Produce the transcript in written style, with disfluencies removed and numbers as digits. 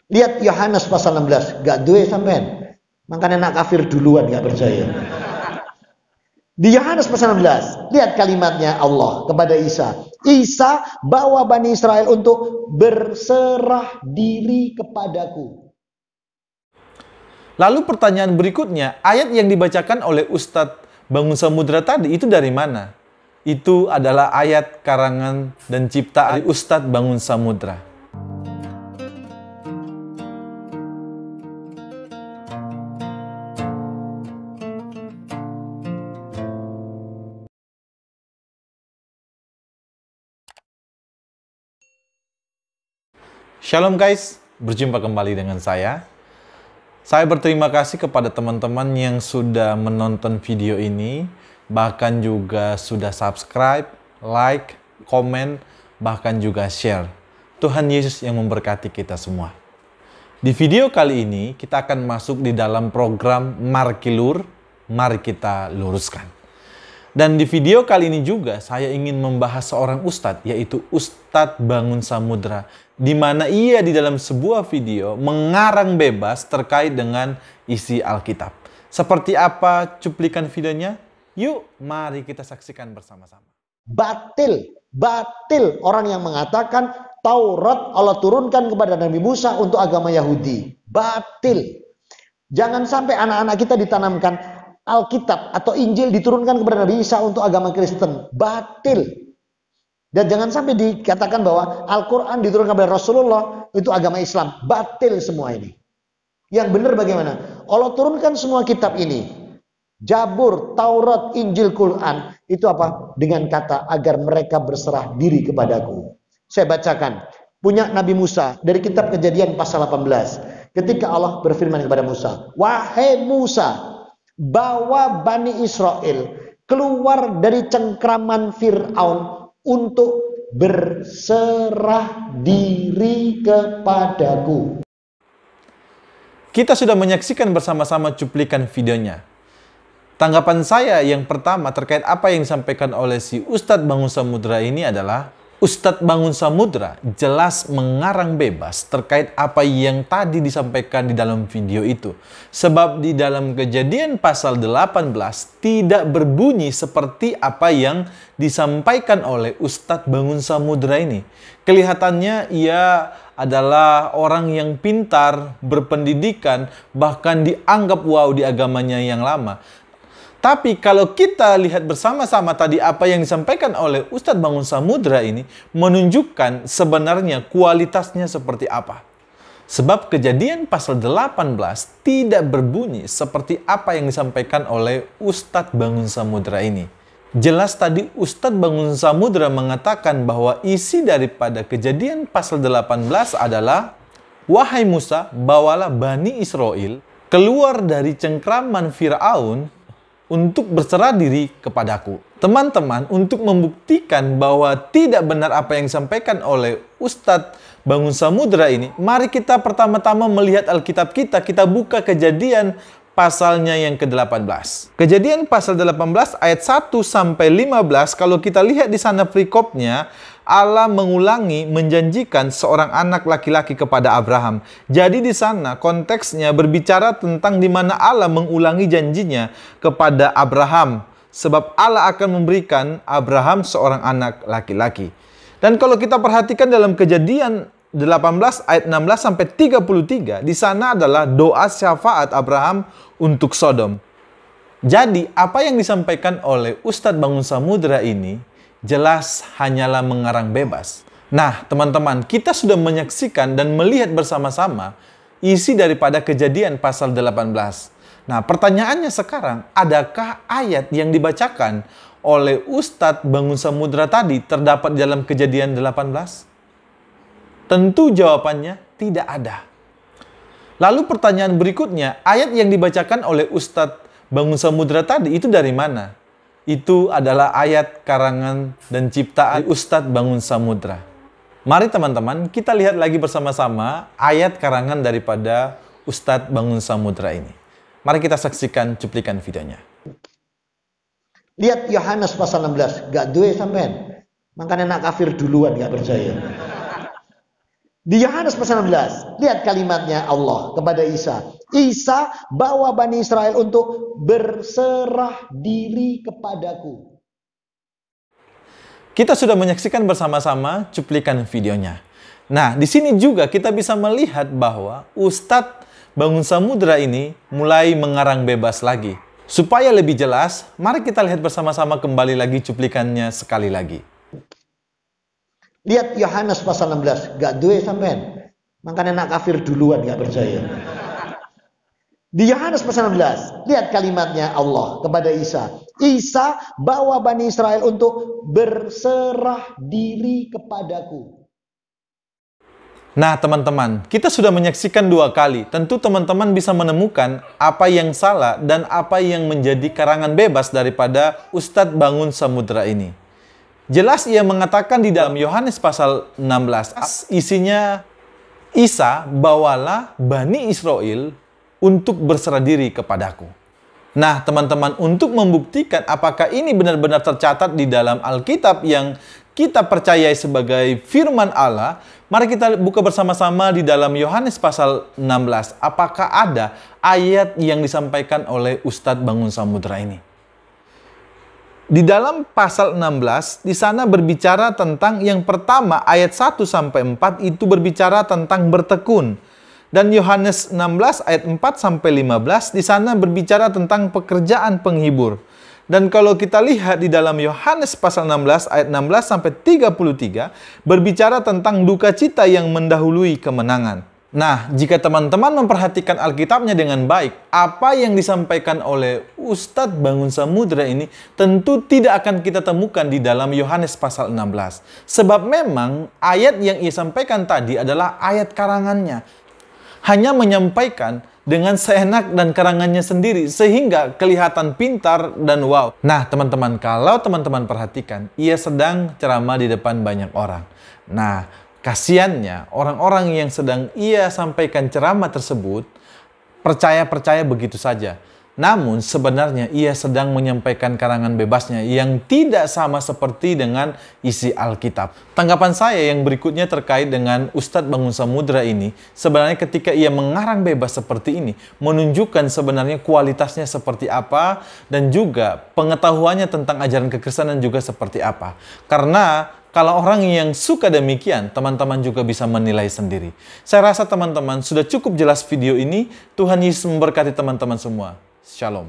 Lihat Yohanes pasal 16, gak duwe sampean. Makanya nak kafir duluan gak percaya. Di Yohanes pasal 16, lihat kalimatnya Allah kepada Isa. Isa bawa Bani Israel untuk berserah diri kepadaku. Lalu pertanyaan berikutnya, ayat yang dibacakan oleh Ustadz Bangun Samudra tadi itu dari mana? Itu adalah ayat karangan dan ciptaan Ustadz Bangun Samudra. Shalom guys, berjumpa kembali dengan saya. Saya berterima kasih kepada teman-teman yang sudah menonton video ini, bahkan juga sudah subscribe, like, komen, bahkan juga share. Tuhan Yesus yang memberkati kita semua. Di video kali ini, kita akan masuk di dalam program Markilur, mari kita luruskan. Dan di video kali ini juga saya ingin membahas seorang ustadz, yaitu Ustadz Bangun Samudra, di mana ia di dalam sebuah video mengarang bebas terkait dengan isi Alkitab. Seperti apa cuplikan videonya? Yuk, mari kita saksikan bersama-sama. Batil orang yang mengatakan Taurat Allah turunkan kepada Nabi Musa untuk agama Yahudi. Batil. Jangan sampai anak-anak kita ditanamkan Alkitab atau Injil diturunkan kepada Nabi Isa untuk agama Kristen. Batil. Dan jangan sampai dikatakan bahwa Al-Quran diturunkan kepada Rasulullah itu agama Islam. Batil semua ini. Yang benar bagaimana? Allah turunkan semua kitab ini. Jabur, Taurat, Injil, Quran. Itu apa? Dengan kata agar mereka berserah diri kepadaku. Saya bacakan. Punya Nabi Musa dari kitab Kejadian pasal 18. Ketika Allah berfirman kepada Musa. Wahai Musa, bawa Bani Israel keluar dari cengkraman Fir'aun untuk berserah diri kepadaku. Kita sudah menyaksikan bersama-sama cuplikan videonya. Tanggapan saya yang pertama terkait apa yang disampaikan oleh si Ustadz Bangun Samudra ini adalah Ustadz Bangun Samudra jelas mengarang bebas terkait apa yang tadi disampaikan di dalam video itu. Sebab di dalam Kejadian pasal 18 tidak berbunyi seperti apa yang disampaikan oleh Ustadz Bangun Samudra ini. Kelihatannya ia adalah orang yang pintar, berpendidikan, bahkan dianggap wow di agamanya yang lama. Tapi kalau kita lihat bersama-sama tadi apa yang disampaikan oleh Ustadz Bangun Samudra ini menunjukkan sebenarnya kualitasnya seperti apa. Sebab Kejadian pasal 18 tidak berbunyi seperti apa yang disampaikan oleh Ustadz Bangun Samudra ini. Jelas tadi Ustadz Bangun Samudra mengatakan bahwa isi daripada Kejadian pasal 18 adalah wahai Musa, bawalah Bani Israel keluar dari cengkraman Fir'aun untuk berserah diri kepadaku. Teman-teman, untuk membuktikan bahwa tidak benar apa yang disampaikan oleh Ustadz Bangun Samudra ini, mari kita pertama-tama melihat Alkitab kita. Kita buka Kejadian pasalnya yang ke-18. Kejadian pasal 18 ayat 1 sampai 15, kalau kita lihat di sana perikopnya, Allah mengulangi menjanjikan seorang anak laki-laki kepada Abraham. Jadi di sana konteksnya berbicara tentang di mana Allah mengulangi janjinya kepada Abraham. Sebab Allah akan memberikan Abraham seorang anak laki-laki. Dan kalau kita perhatikan dalam Kejadian 18 ayat 16 sampai 33, di sana adalah doa syafaat Abraham untuk Sodom. Jadi apa yang disampaikan oleh Ustadz Bangun Samudra ini jelas hanyalah mengarang bebas. Nah, teman-teman, kita sudah menyaksikan dan melihat bersama-sama isi daripada Kejadian pasal 18. Nah, pertanyaannya sekarang, adakah ayat yang dibacakan oleh Ustadz Bangun Samudra tadi terdapat dalam Kejadian 18? Tentu jawabannya tidak ada. Lalu pertanyaan berikutnya, ayat yang dibacakan oleh Ustadz Bangun Samudra tadi itu dari mana? Itu adalah ayat karangan dan ciptaan Ustadz Bangun Samudra. Mari teman-teman, kita lihat lagi bersama-sama ayat karangan daripada Ustadz Bangun Samudra ini. Mari kita saksikan cuplikan videonya. Lihat Yohanes pasal 16, gak duwe sampean. Makanya nak kafir duluan gak percaya. Di Yohanes pasal 16, lihat kalimatnya Allah kepada Isa. Isa bawa Bani Israel untuk berserah diri kepadaku. Kita sudah menyaksikan bersama-sama cuplikan videonya. Nah, di sini juga kita bisa melihat bahwa Ustadz Bangun Samudra ini mulai mengarang bebas lagi. Supaya lebih jelas, mari kita lihat bersama-sama kembali lagi cuplikannya sekali lagi. Lihat Yohanes pasal 16, gak duwe sampean. Makanya nak kafir duluan gak percaya. Di Yohanes pasal 16, lihat kalimatnya Allah kepada Isa. Isa bawa Bani Israel untuk berserah diri kepadaku. Nah teman-teman, kita sudah menyaksikan 2 kali. Tentu teman-teman bisa menemukan apa yang salah dan apa yang menjadi karangan bebas daripada Ustadz Bangun Samudra ini. Jelas ia mengatakan di dalam Yohanes pasal 16, isinya, Isa bawalah Bani Israel untuk berserah diri kepadaku. Nah teman-teman, untuk membuktikan apakah ini benar-benar tercatat di dalam Alkitab yang kita percayai sebagai firman Allah, mari kita buka bersama-sama di dalam Yohanes pasal 16. Apakah ada ayat yang disampaikan oleh Ustadz Bangun Samudra ini? Di dalam pasal 16, di sana berbicara tentang yang pertama, ayat 1 sampai 4 itu berbicara tentang bertekun. Dan Yohanes 16 ayat 4 sampai 15 di sana berbicara tentang pekerjaan penghibur. Dan kalau kita lihat di dalam Yohanes pasal 16 ayat 16 sampai 33 berbicara tentang duka cita yang mendahului kemenangan. Nah, jika teman-teman memperhatikan Alkitabnya dengan baik, apa yang disampaikan oleh Ustadz Bangun Samudra ini tentu tidak akan kita temukan di dalam Yohanes pasal 16. Sebab memang ayat yang ia sampaikan tadi adalah ayat karangannya. Hanya menyampaikan dengan seenak dan karangannya sendiri, sehingga kelihatan pintar dan wow. Nah, teman-teman, kalau teman-teman perhatikan, ia sedang ceramah di depan banyak orang. Nah, kasiannya, orang-orang yang sedang ia sampaikan ceramah tersebut percaya-percaya begitu saja. Namun sebenarnya ia sedang menyampaikan karangan bebasnya yang tidak sama seperti dengan isi Alkitab. Tanggapan saya yang berikutnya terkait dengan Ustadz Bangun Samudra ini, sebenarnya ketika ia mengarang bebas seperti ini, menunjukkan sebenarnya kualitasnya seperti apa dan juga pengetahuannya tentang ajaran kekristenan juga seperti apa. Karena kalau orang yang suka demikian, teman-teman juga bisa menilai sendiri. Saya rasa teman-teman sudah cukup jelas video ini. Tuhan Yesus memberkati teman-teman semua. Shalom.